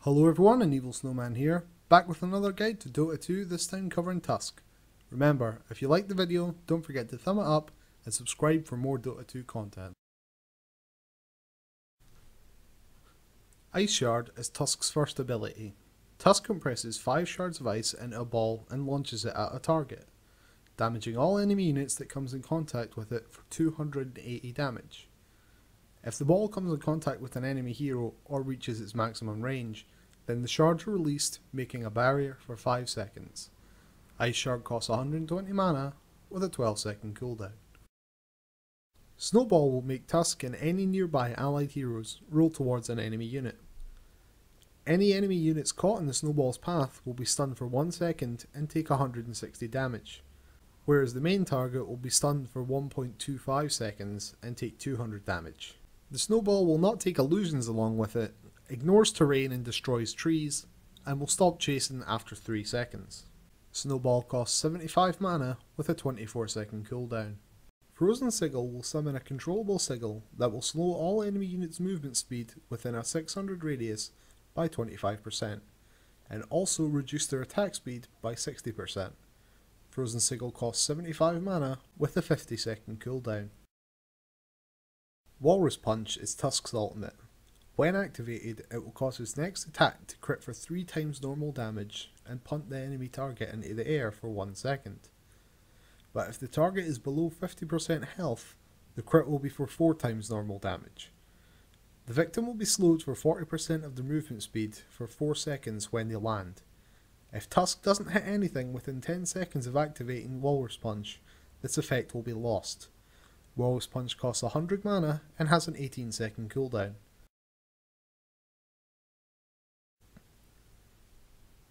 Hello everyone, AnEvilSnowman here, back with another guide to Dota 2, this time covering Tusk. Remember, if you liked the video, don't forget to thumb it up and subscribe for more Dota 2 content. Ice Shard is Tusk's first ability. Tusk compresses 5 shards of ice into a ball and launches it at a target, damaging all enemy units that comes in contact with it for 280 damage. If the ball comes in contact with an enemy hero or reaches its maximum range, then the shards are released, making a barrier for 5 seconds. Ice Shard costs 120 mana with a 12-second cooldown. Snowball will make Tusk and any nearby allied heroes roll towards an enemy unit. Any enemy units caught in the snowball's path will be stunned for 1 second and take 160 damage, whereas the main target will be stunned for 1.25 seconds and take 200 damage. The snowball will not take illusions along with it, ignores terrain and destroys trees, and will stop chasing after 3 seconds. Snowball costs 75 mana with a 24-second cooldown. Frozen Sigil will summon a controllable sigil that will slow all enemy units' movement speed within a 600 radius by 25%, and also reduce their attack speed by 60%. Frozen Sigil costs 75 mana with a 50-second cooldown. Walrus Punch is Tusk's ultimate. When activated, it will cause its next attack to crit for 3 times normal damage and punt the enemy target into the air for 1 second. But if the target is below 50% health, the crit will be for 4 times normal damage. The victim will be slowed for 40% of their movement speed for 4 seconds when they land. If Tusk doesn't hit anything within 10 seconds of activating Walrus Punch, this effect will be lost. Walrus Punch costs 100 mana and has an 18-second cooldown.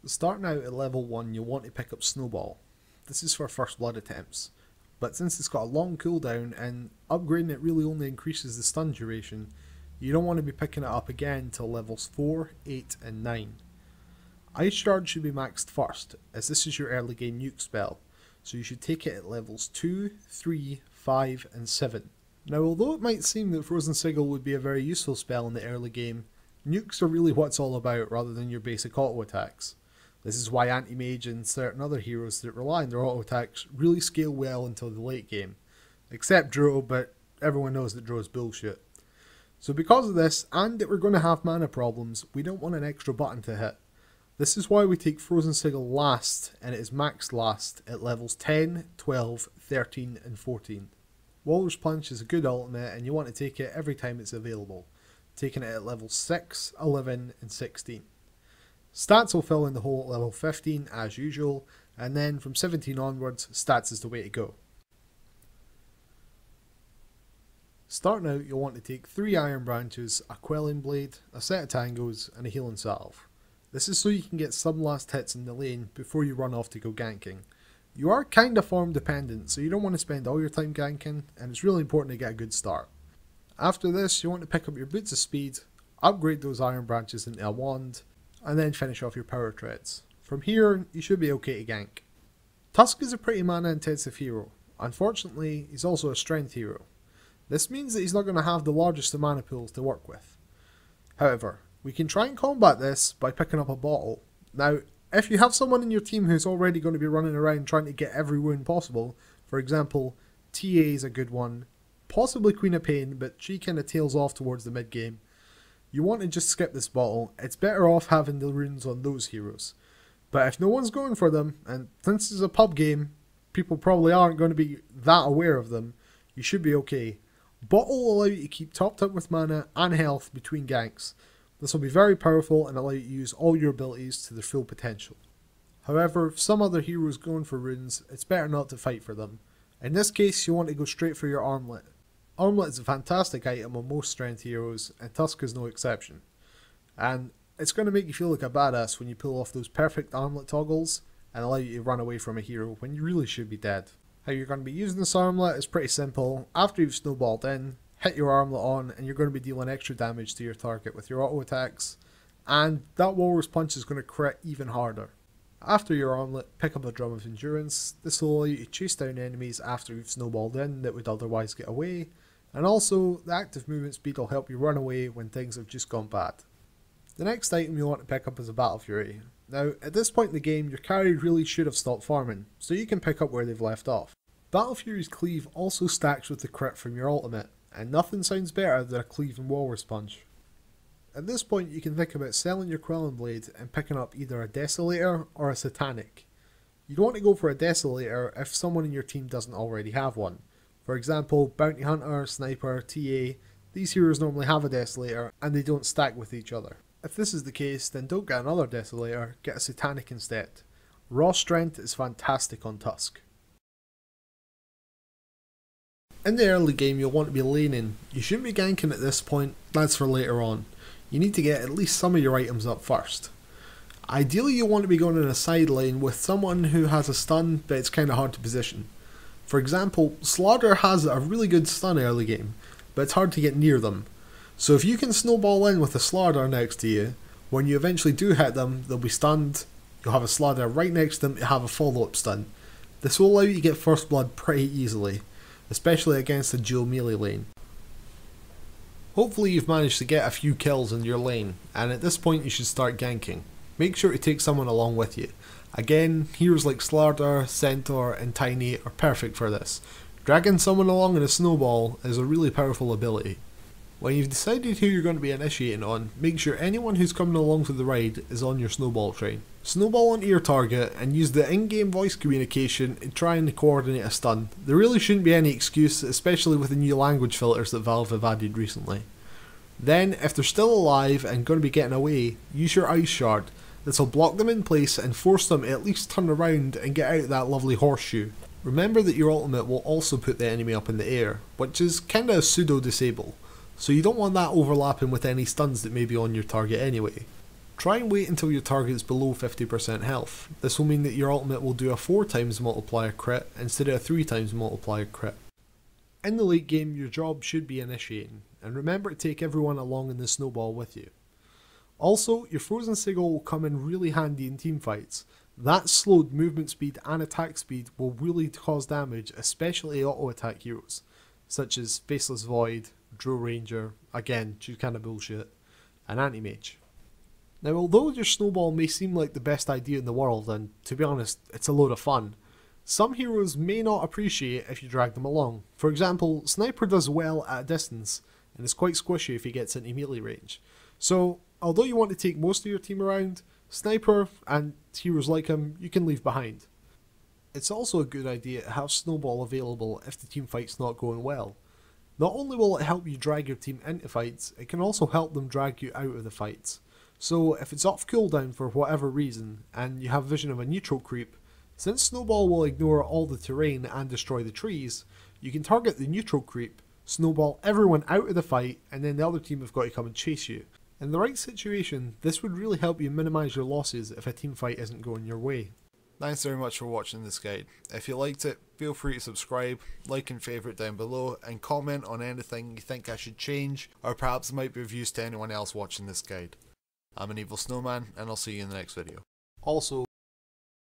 Starting out at level 1, you'll want to pick up Snowball. This is for first blood attempts, but since it's got a long cooldown and upgrading it really only increases the stun duration, you don't want to be picking it up again until levels 4, 8 and 9. Ice Shard should be maxed first, as this is your early game nuke spell, so you should take it at levels 2, 3, 5 and 7. Now although it might seem that Frozen Sigil would be a very useful spell in the early game, nukes are really what it's all about rather than your basic auto attacks. This is why Anti-Mage and certain other heroes that rely on their auto attacks really scale well until the late game. Except Dro, but everyone knows that Dro is bullshit. So because of this, and that we're going to have mana problems, we don't want an extra button to hit. This is why we take Frozen Sigil last, and it is maxed last at levels 10, 12, 13 and 14. Walrus Punch is a good ultimate and you want to take it every time it's available, taking it at levels 6, 11 and 16. Stats will fill in the hole at level 15 as usual, and then from 17 onwards, stats is the way to go. Starting out, you'll want to take 3 Iron Branches, a Quelling Blade, a set of Tangos and a Healing Salve. This is so you can get some last hits in the lane before you run off to go ganking. You are kinda farm dependent, so you don't want to spend all your time ganking, and it's really important to get a good start. After this, you want to pick up your Boots of Speed, upgrade those Iron Branches into a Wand, and then finish off your Power Treads. From here, you should be okay to gank. Tusk is a pretty mana intensive hero. Unfortunately, he's also a strength hero. This means that he's not going to have the largest of mana pools to work with. However, we can try and combat this by picking up a bottle. Now, if you have someone in your team who's already going to be running around trying to get every wound possible, for example, TA is a good one, possibly Queen of Pain, but she kind of tails off towards the mid game, you want to just skip this bottle. It's better off having the runes on those heroes. But if no one's going for them, and since it's a pub game, people probably aren't going to be that aware of them, you should be okay. Bottle will allow you to keep topped up with mana and health between ganks. This will be very powerful and allow you to use all your abilities to their full potential. However, if some other heroes going for runes, it's better not to fight for them. In this case, you want to go straight for your Armlet. Armlet is a fantastic item on most strength heroes, and Tusk is no exception. And it's going to make you feel like a badass when you pull off those perfect Armlet toggles and allow you to run away from a hero when you really should be dead. How you're going to be using this Armlet is pretty simple. After you've snowballed in, hit your Armlet on and you're going to be dealing extra damage to your target with your auto attacks, and that Walrus Punch is going to crit even harder. After your Armlet, pick up a Drum of Endurance. This will allow you to chase down enemies after you've snowballed in that would otherwise get away, and also the active movement speed will help you run away when things have just gone bad. The next item you want to pick up is a Battle Fury. Now, at this point in the game, your carry really should have stopped farming, so you can pick up where they've left off. Battle Fury's cleave also stacks with the crit from your ultimate, and nothing sounds better than a cleave and walrus punch. At this point you can think about selling your Quelling Blade and picking up either a Desolator or a Satanic. You'd want to go for a Desolator if someone in your team doesn't already have one. For example, Bounty Hunter, Sniper, TA, these heroes normally have a Desolator and they don't stack with each other. If this is the case, then don't get another Desolator, get a Satanic instead. Raw strength is fantastic on Tusk. In the early game you'll want to be laning. You shouldn't be ganking at this point, that's for later on. You need to get at least some of your items up first. Ideally you want to be going in a side lane with someone who has a stun but it's kinda hard to position. For example, Slaughter has a really good stun early game, but it's hard to get near them. So if you can snowball in with a Slaughter next to you, when you eventually do hit them, they'll be stunned, you'll have a Slaughter right next to them to have a follow-up stun. This will allow you to get first blood pretty easily, especially against a dual melee lane. Hopefully you've managed to get a few kills in your lane, and at this point you should start ganking. Make sure to take someone along with you. Again, heroes like Slaughter, Centaur and Tiny are perfect for this. Dragging someone along in a snowball is a really powerful ability. When you've decided who you're going to be initiating on, make sure anyone who's coming along for the ride is on your snowball train. Snowball onto your target and use the in-game voice communication to try and coordinate a stun. There really shouldn't be any excuse, especially with the new language filters that Valve have added recently. Then, if they're still alive and going to be getting away, use your Ice Shard. This will block them in place and force them to at least turn around and get out of that lovely horseshoe. Remember that your ultimate will also put the enemy up in the air, which is kinda a pseudo disable. So you don't want that overlapping with any stuns that may be on your target anyway. Try and wait until your target is below 50% health. This will mean that your ultimate will do a 4 times multiplier crit instead of a 3 times multiplier crit. In the late game your job should be initiating, and remember to take everyone along in the snowball with you. Also, your Frozen Sigil will come in really handy in teamfights. That slowed movement speed and attack speed will really cause damage, especially auto attack heroes, such as Faceless Void, Drow Ranger, again, she's kinda bullshit, and Anti-Mage. Now although your snowball may seem like the best idea in the world, and to be honest, it's a load of fun, some heroes may not appreciate if you drag them along. For example, Sniper does well at a distance, and is quite squishy if he gets into melee range. So, although you want to take most of your team around, Sniper and heroes like him you can leave behind. It's also a good idea to have Snowball available if the team fight's not going well. Not only will it help you drag your team into fights, it can also help them drag you out of the fights. So if it's off cooldown for whatever reason, and you have vision of a neutral creep, since Snowball will ignore all the terrain and destroy the trees, you can target the neutral creep, snowball everyone out of the fight, and then the other team have got to come and chase you. In the right situation, this would really help you minimise your losses if a team fight isn't going your way. Thanks very much for watching this guide. If you liked it, feel free to subscribe, like and favourite down below, and comment on anything you think I should change, or perhaps it might be of use to anyone else watching this guide. I'm AnEvilSnowman, and I'll see you in the next video. Also,